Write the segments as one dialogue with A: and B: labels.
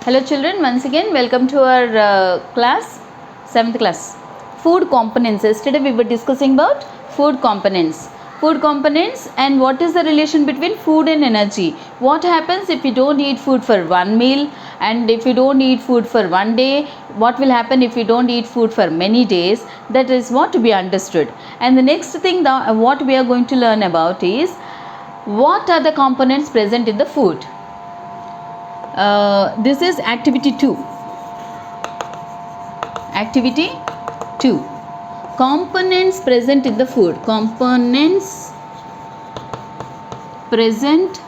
A: Hello children, once again welcome to our class, 7th class. Food components. Yesterday we were discussing about food components. Food components and what is the relation between food and energy. What happens if you don't eat food for one meal, and if you don't eat food for one day, what will happen if you don't eat food for many days? That is what to be understood. And the next thing that what we are going to learn about is what are the components present in the food. This is activity 2. Activity 2. Components present in the food. Components present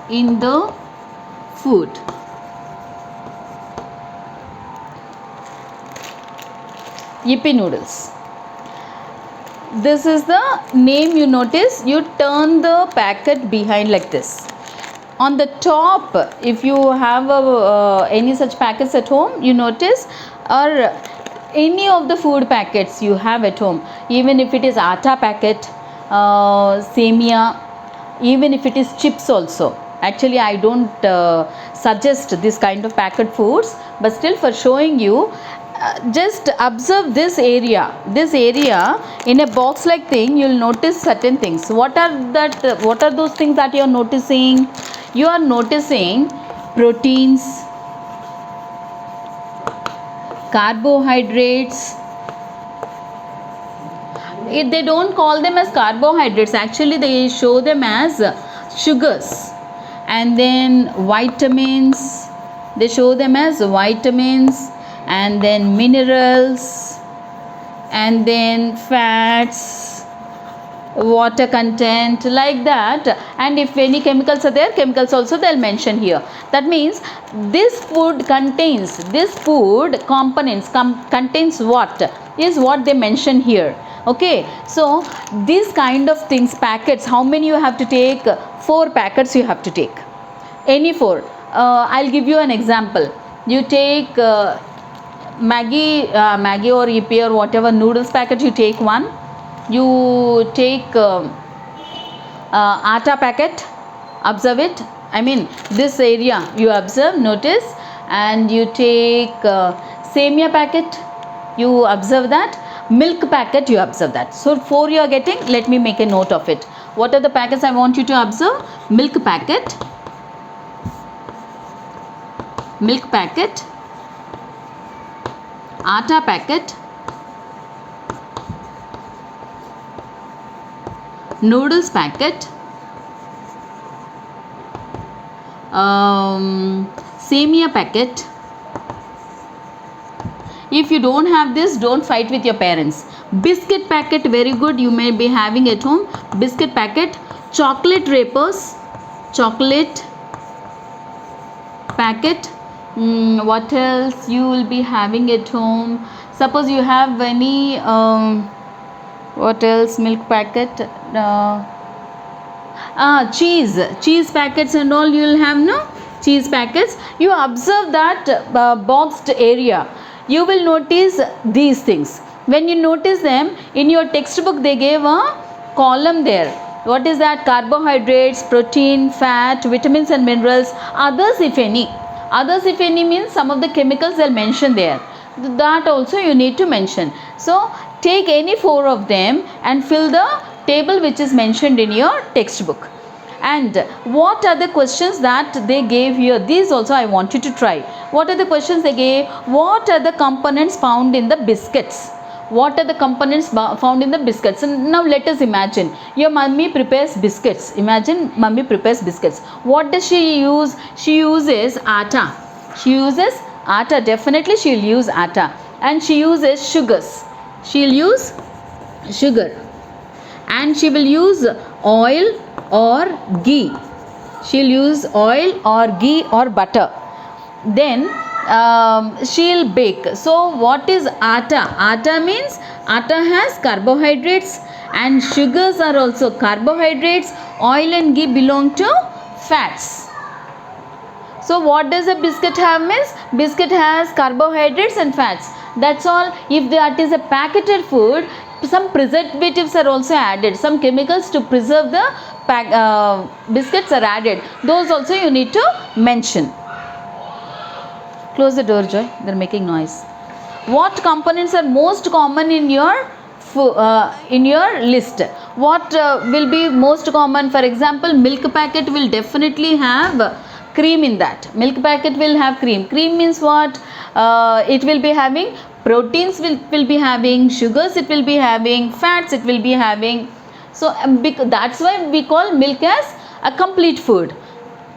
A: in the food. Yippee noodles. This is the name. You notice, you turn the packet behind like this. On the top, if you have any such packets at home, you notice, or any of the food packets you have at home, even if it is atta packet, semia, even if it is chips also. Actually, I don't suggest this kind of packet foods, but still for showing you, just observe this area in a box like thing. You'll notice certain things. What are those things that you're noticing? You are noticing proteins, carbohydrates. They don't call them as carbohydrates, actually they show them as sugars. And then vitamins, they show them as vitamins, and then minerals, and then fats, water content, like that. And if any chemicals are there, chemicals also they'll mention here. That means this food components contains what is what they mention here. Okay, so these kind of things, packets, how many you have to take? 4 packets you have to take, any 4. I'll give you an example. You take Maggi or Yippee or whatever noodles packet, you take 1. You take atta packet, observe it, I mean this area you observe, notice. And you take semia packet, you observe that. Milk packet, you observe that. So 4 you are getting. Let me make a note of it. What are the packets I want you to observe? Milk packet, atta packet, noodles packet, semia packet. If you don't have this, don't fight with your parents. Biscuit packet, very good, you may be having at home. Biscuit packet. Chocolate wrappers, chocolate packet. What else you will be having at home? Suppose you have any what else? Milk packet, cheese packets and all you will have, no? Cheese packets. You observe that boxed area, you will notice these things. When you notice them in your textbook, they gave a column there. What is that? Carbohydrates, protein, fat, vitamins and minerals. Others if any means some of the chemicals they'll mention there. That also you need to mention. So take any 4 of them and fill the table which is mentioned in your textbook. And what are the questions that they gave here? These also I want you to try. What are the questions they gave? What are the components found in the biscuits? What are the components found in the biscuits? And now let us imagine your mummy prepares biscuits. Imagine mummy prepares biscuits. What does she use? She uses atta. Definitely she will use atta. And she uses sugars. She will use sugar. And she will use oil or ghee. She'll use oil or ghee or butter. Then she'll bake. So what is atta? Atta means atta has carbohydrates, and sugars are also carbohydrates. Oil and ghee belong to fats. So what does a biscuit have? Means biscuit has carbohydrates and fats. That's all. If that is a packeted food, some preservatives are also added. Some chemicals to preserve the biscuits are added. Those also you need to mention. Close the door, Joy. They're making noise. What components are most common in your list? What will be most common? For example, milk packet will definitely have cream in that. Milk packet will have cream. Cream means what? It will be having proteins, will be having sugars, it will be having fats, it will be having. So that's why we call milk as a complete food.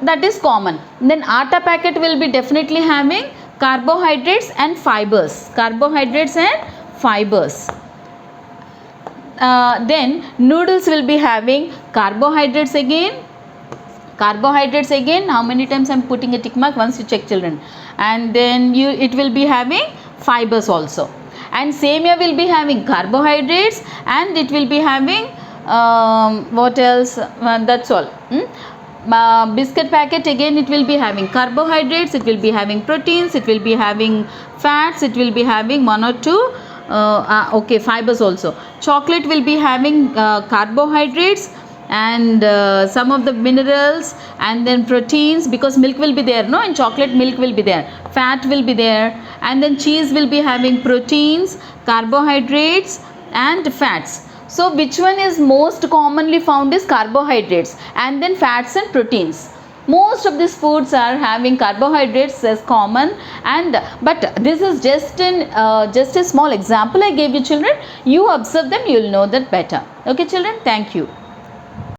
A: That is common. Then atta packet will be definitely having carbohydrates and fibers. Carbohydrates and fibers. Then noodles will be having carbohydrates again. Carbohydrates again. How many times I am putting a tick mark? Once you check, children. And then it will be having fibers also. And semia will be having carbohydrates and it will be having what else? That's all. Biscuit packet again, it will be having carbohydrates, it will be having proteins, it will be having fats, it will be having one or two fibers also. Chocolate will be having carbohydrates and some of the minerals and then proteins, because milk will be there, no? In chocolate milk will be there, fat will be there, and then cheese will be having proteins, carbohydrates and fats. So which one is most commonly found is carbohydrates and then fats and proteins. Most of these foods are having carbohydrates as common, and but this is just a small example I gave you, children. You observe them, you will know that better. Okay, children, thank you.